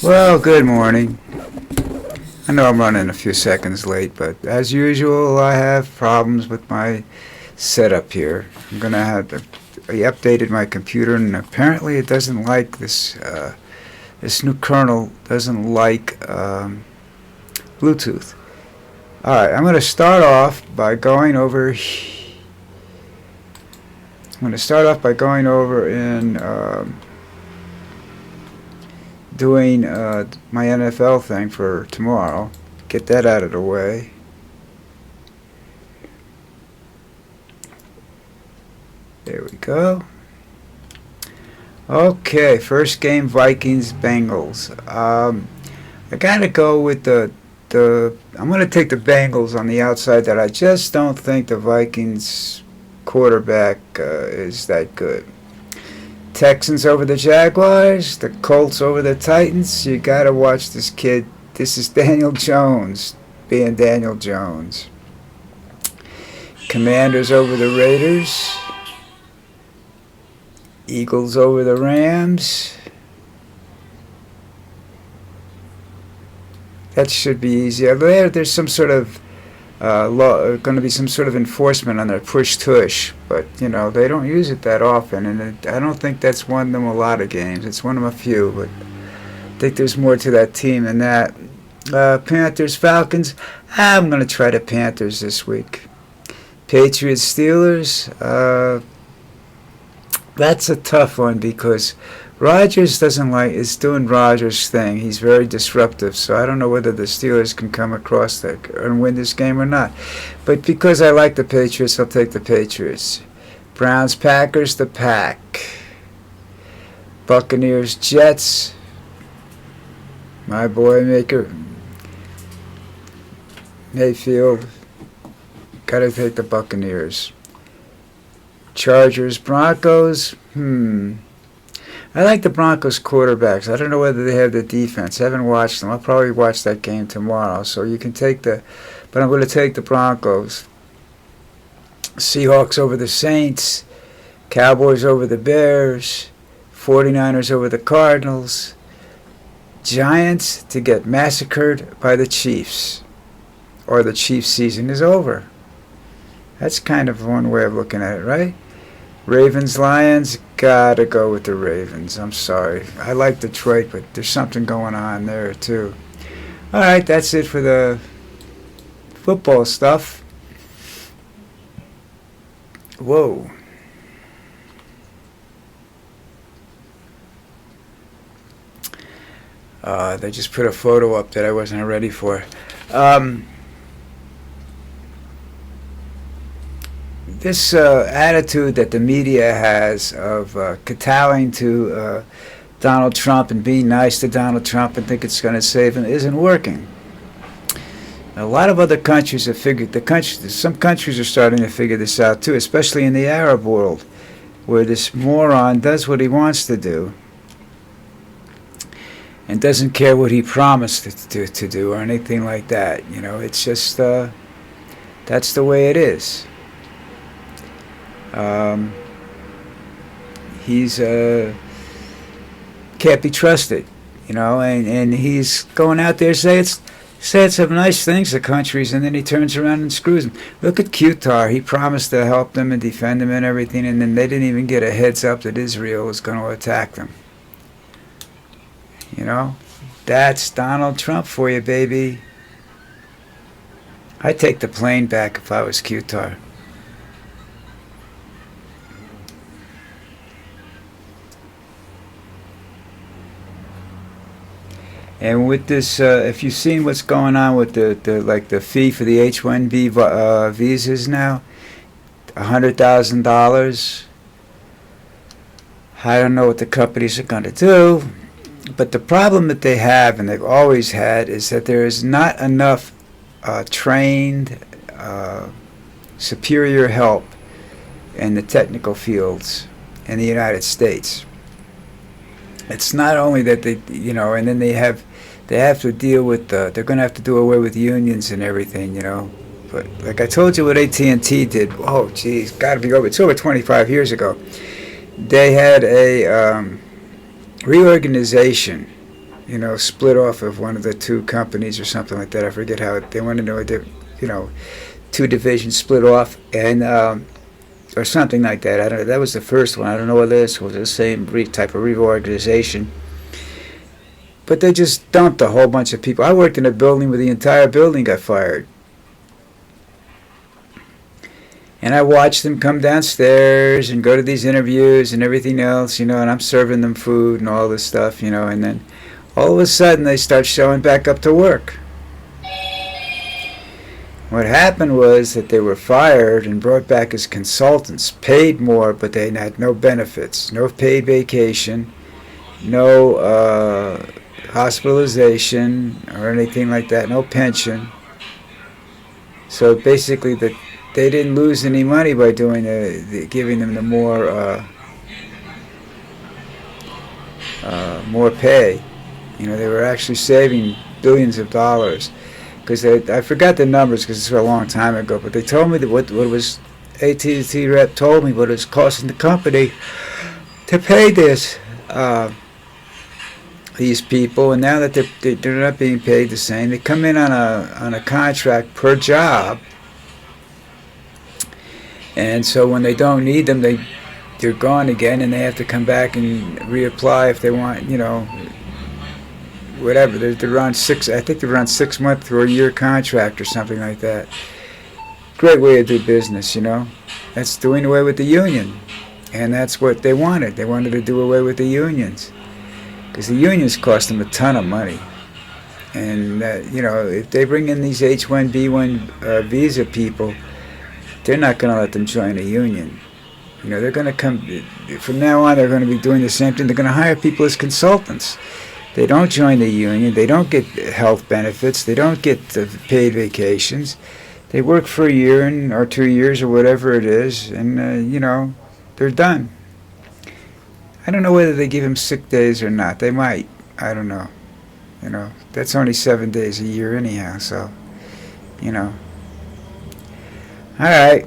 Well, good morning. I know I'm running a few seconds late, but as usual, I have problems with my setup here. I'm gonna have to. I updated my computer, and apparently it doesn't like this. This new kernel doesn't like Bluetooth. All right, I'm gonna start off by going over. I'm gonna start off by going over in. Doing my NFL thing for tomorrow. Get that out of the way. There we go. Okay, first game, Vikings Bengals. I gotta go with the. I'm gonna take the Bengals on the outside. That I just don't think the Vikings quarterback is that good. Texans over the Jaguars, the Colts over the Titans. You gotta watch this kid. This is Daniel Jones being Daniel Jones. Commanders over the Raiders. Eagles over the Rams. That should be easy. There's some sort of going to be some sort of enforcement on their push tush, but you know they don't use it that often, and I don't think that's won them a lot of games. It's won them a few, but I think there's more to that team than that. Panthers Falcons. I'm going to try the Panthers this week. Patriots Steelers. That's a tough one because Rodgers is doing Rodgers' thing. He's very disruptive, so I don't know whether the Steelers can come across that and win this game or not. But because I like the Patriots, I'll take the Patriots. Browns, Packers, the Pack. Buccaneers, Jets. My boy Mayfield. Gotta take the Buccaneers. Chargers, Broncos. I like the Broncos quarterbacks. I don't know whether they have the defense. I haven't watched them. I'll probably watch that game tomorrow. So you can take but I'm going to take the Broncos. Seahawks over the Saints. Cowboys over the Bears. 49ers over the Cardinals. Giants to get massacred by the Chiefs. Or the Chiefs' season is over. That's kind of one way of looking at it, right? Ravens, Lions, gotta go with the Ravens. I'm sorry. I like Detroit, but there's something going on there, too. All right, that's it for the football stuff. Whoa. They just put a photo up that I wasn't ready for. This attitude that the media has of kowtowing to Donald Trump and being nice to Donald Trump and think it's going to save him isn't working. A lot of other countries have figured some countries are starting to figure this out too, especially in the Arab world, where this moron does what he wants to do and doesn't care what he promised to do or anything like that. You know, it's just that's the way it is. He's can't be trusted, you know, and he's going out there saying some nice things to countries, and then he turns around and screws them. Look at Qatar. He promised to help them and defend them and everything, and then they didn't even get a heads up that Israel was going to attack them. You know, that's Donald Trump for you, baby. I'd take the plane back if I was Qatar. And with this, if you've seen what's going on with the fee for the H-1B visas now, $100,000. I don't know what the companies are going to do, but the problem that they have, and they've always had, is that there is not enough trained, superior help in the technical fields in the United States. It's not only that they, you know, and then they have to deal with they're going to have to do away with unions and everything, you know. But like I told you what AT&T did, oh geez, got to be over, it's over 25 years ago. They had a reorganization split off of one of the two companies or something like that. I forget how they wanted to know, two divisions split off, and or something like that. I don't know. That was the first one. I don't know whether this was the same type of reorganization. But they just dumped a whole bunch of people. I worked in a building where the entire building got fired. And I watched them come downstairs and go to these interviews and everything else, and I'm serving them food and all this stuff, and then all of a sudden they start showing back up to work. What happened was that they were fired and brought back as consultants, paid more, but they had no benefits, no paid vacation, no hospitalization or anything like that, no pension. So basically they didn't lose any money by doing giving them the more pay. They were actually saving billions of dollars. Because I forgot the numbers because it's a long time ago, but they told me that what was AT&T rep told me what it was costing the company to pay these people, and now that they're not being paid the same, they come in on a contract per job, and so when they don't need them, they're gone again, and they have to come back and reapply if they want, whatever. They're on I think they're on 6 month or a year contract or something like that. Great way to do business, That's doing away with the union, and that's what they wanted. They wanted to do away with the unions. Because the unions cost them a ton of money. And, if they bring in these H-1B1 visa people, they're not going to let them join a union. They're going to come, from now on, they're going to be doing the same thing. They're going to hire people as consultants. They don't join the union. They don't get health benefits. They don't get paid vacations. They work for a year or 2 years or whatever it is, and, they're done. I don't know whether they give them sick days or not. They might. I don't know. That's only 7 days a year anyhow, so, All right.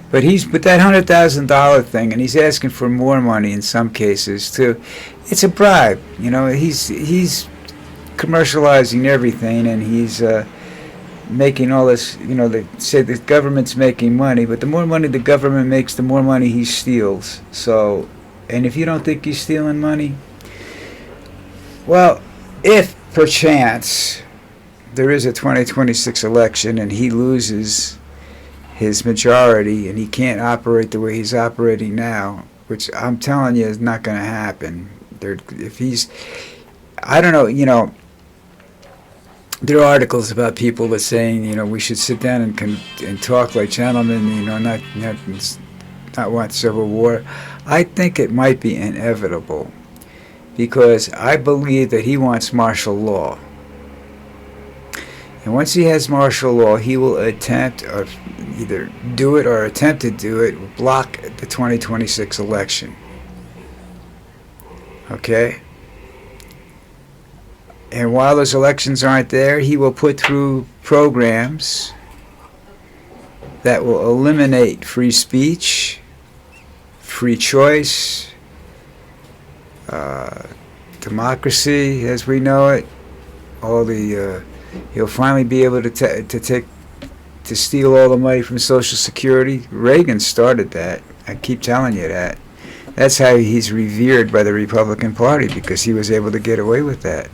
But he's with that $100,000 thing, and he's asking for more money in some cases too. It's a bribe. He's commercializing everything, and he's making all this, they say the government's making money, but the more money the government makes, the more money he steals. So, and if you don't think he's stealing money, well, if perchance there is a 2026 election and he loses his majority and he can't operate the way he's operating now, which I'm telling you is not going to happen. I don't know, there are articles about people that saying, we should sit down and talk like gentlemen, not want civil war. I think it might be inevitable because I believe that he wants martial law. And once he has martial law, he will attempt, or either do it or attempt to do it, block the 2026 election. Okay? And while those elections aren't there, he will put through programs that will eliminate free speech, free choice, democracy as we know it. He'll finally be able to steal all the money from Social Security. Reagan started that. I keep telling you that. That's how he's revered by the Republican Party, because he was able to get away with that.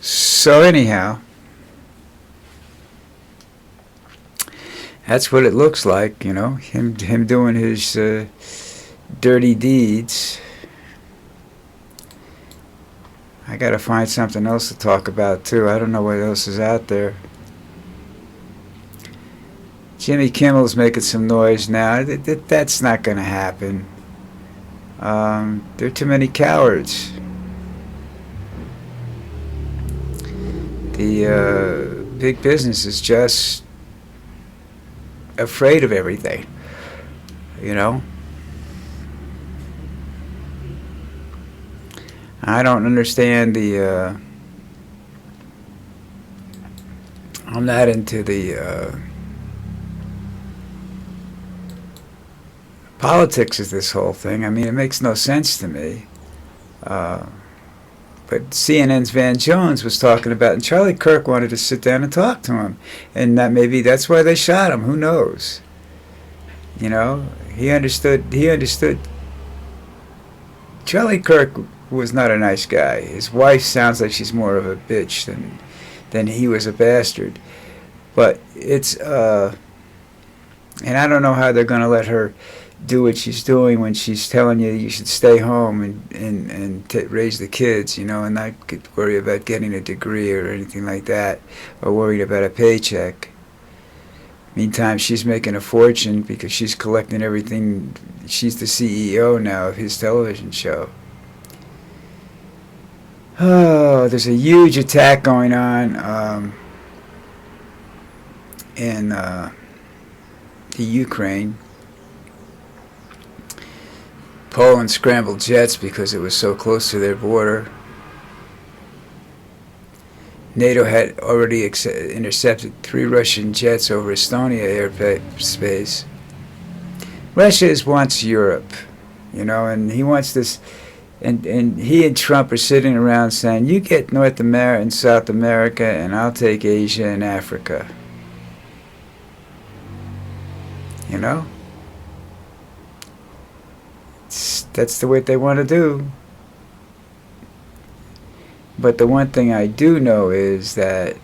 So anyhow, that's what it looks like, him doing his dirty deeds. I got to find something else to talk about too. I don't know what else is out there. Jimmy Kimmel's making some noise now. That's not going to happen. There are too many cowards. The big business is just afraid of everything, I don't understand I'm not into the politics is this whole thing. I mean, it makes no sense to me. Uh, but CNN's Van Jones was talking about, and Charlie Kirk wanted to sit down and talk to him, and that maybe that's why they shot him. Who knows? You know, he understood. He understood. Charlie Kirk was not a nice guy. His wife sounds like she's more of a bitch than he was a bastard. But it's and I don't know how they're going to let her do what she's doing when she's telling you should stay home and raise the kids, you know, and not worry about getting a degree or anything like that, or worrying about a paycheck. Meantime, she's making a fortune because she's collecting everything. She's the CEO now of his television show. Oh, there's a huge attack going on in the Ukraine. Poland scrambled jets because it was so close to their border. NATO had already intercepted 3 Russian jets over Estonia airspace. Russia wants Europe, you know, and he wants this, and he and Trump are sitting around saying, you get North America and South America, and I'll take Asia and Africa. You know? That's the way they want to do. But the one thing I do know is that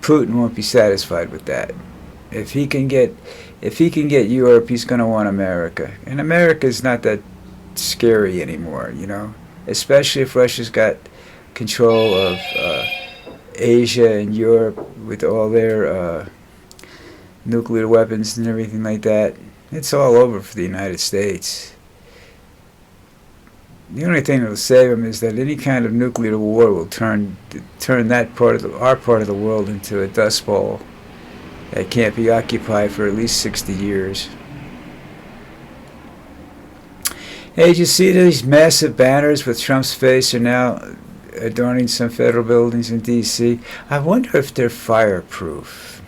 Putin won't be satisfied with that. If he can get Europe, he's going to want America. And America's not that scary anymore, you know. Especially if Russia's got control of Asia and Europe with all their nuclear weapons and everything like that. It's all over for the United States. The only thing that will save them is that any kind of nuclear war will turn that our part of the world into a dust bowl that can't be occupied for at least 60 years. Hey, did you see these massive banners with Trump's face are now adorning some federal buildings in D.C.? I wonder if they're fireproof.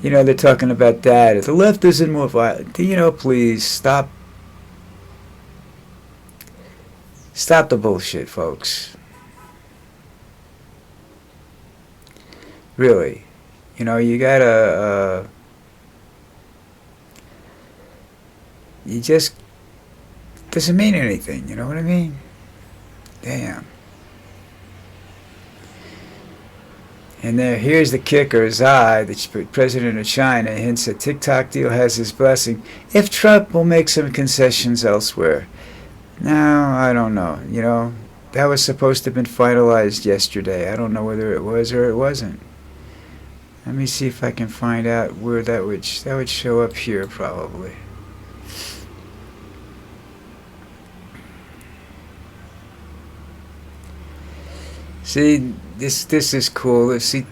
You know, they're talking about that. If the left isn't more violent, you know, please stop the bullshit, folks. Really. You know, you gotta, you just, doesn't mean anything, you know what I mean? Damn. And here's the kicker, Xi, the president of China, hints that TikTok deal has his blessing if Trump will make some concessions elsewhere. Now, I don't know. You know, that was supposed to have been finalized yesterday. I don't know whether it was or it wasn't. Let me see if I can find out where that would show up here, probably. See, this is cool. See,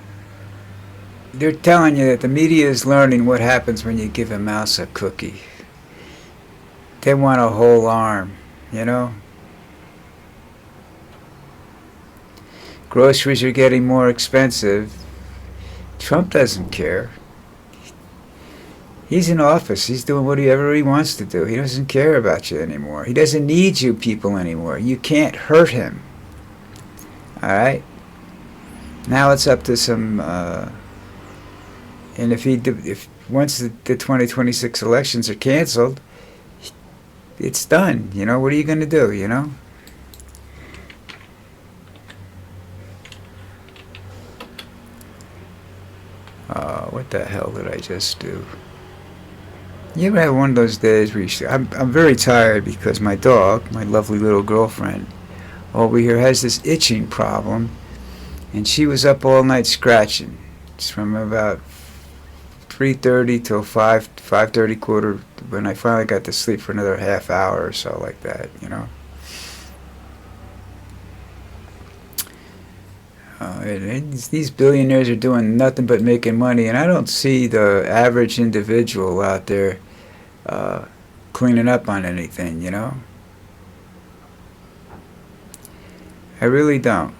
they're telling you that the media is learning what happens when you give a mouse a cookie. They want a whole arm, you know? Groceries are getting more expensive. Trump doesn't care. He's in office. He's doing whatever he wants to do. He doesn't care about you anymore. He doesn't need you people anymore. You can't hurt him. All right? Now it's up to some, and if once the 2026 elections are canceled, it's done. You know, what are you going to do, you know? What the hell did I just do? You ever have one of those days where I'm very tired because my dog, my lovely little girlfriend, over here has this itching problem, and she was up all night scratching. It's from about 3:30 till 5:30 quarter, when I finally got to sleep for another half hour or so, like that, you know. These billionaires are doing nothing but making money, and I don't see the average individual out there cleaning up on anything, you know. I really don't.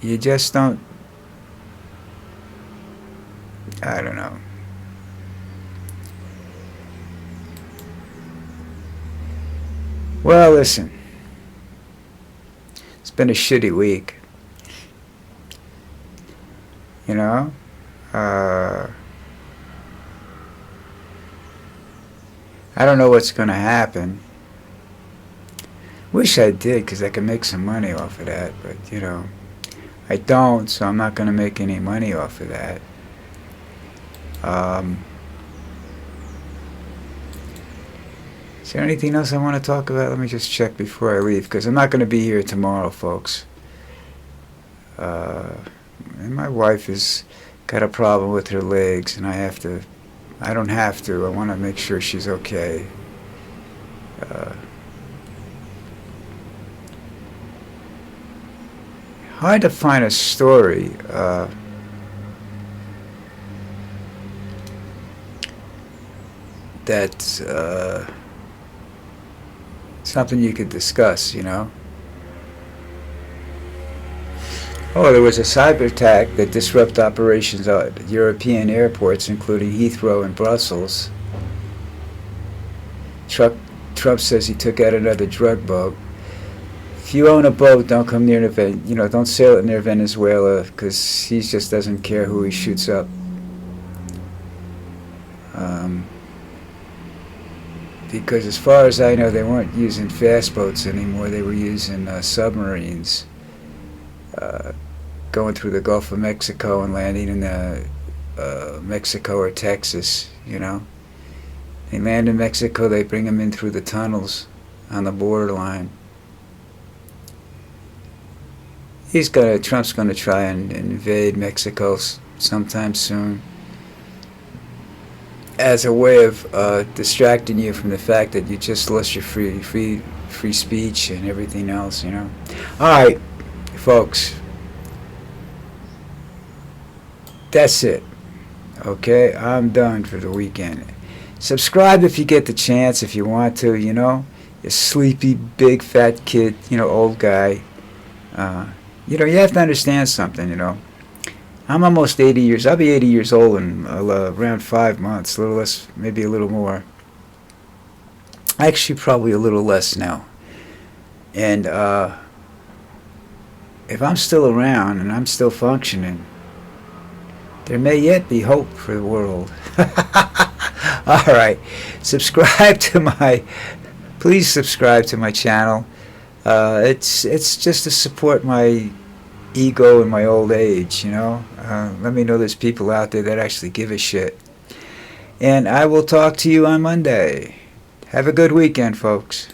You just don't. I don't know. Well, listen. It's been a shitty week. You know? I don't know what's going to happen. Wish I did, because I could make some money off of that. But, you know, I don't, so I'm not going to make any money off of that. Is there anything else I want to talk about? Let me just check before I leave, because I'm not going to be here tomorrow, folks. And my wife has got a problem with her legs, and I don't have to. I want to make sure she's okay. Hard to find a story that's something you could discuss, you know. Oh, there was a cyber attack that disrupted operations at European airports, including Heathrow and Brussels. Trump says he took out another drug boat. If you own a boat, don't come near don't sail it near Venezuela, because he just doesn't care who he shoots up. Because as far as I know, they weren't using fast boats anymore. They were using submarines, going through the Gulf of Mexico and landing in Mexico or Texas, you know. They land in Mexico, they bring them in through the tunnels on the borderline. Trump's gonna try and invade Mexico sometime soon, as a way of distracting you from the fact that you just lost your free speech and everything else, you know. All right, folks, that's it. Okay, I'm done for the weekend. Subscribe if you get the chance, if you want to, you know. You sleepy, big, fat kid, you know, old guy. You know, you have to understand something, you know. I'm almost 80 years. I'll be 80 years old in around 5 months, a little less, maybe a little more. Actually, probably a little less now. And if I'm still around and I'm still functioning, there may yet be hope for the world. All right, please subscribe to my channel. It's just to support my ego in my old age, you know. Let me know there's people out there that actually give a shit. And I will talk to you on Monday. Have a good weekend, folks.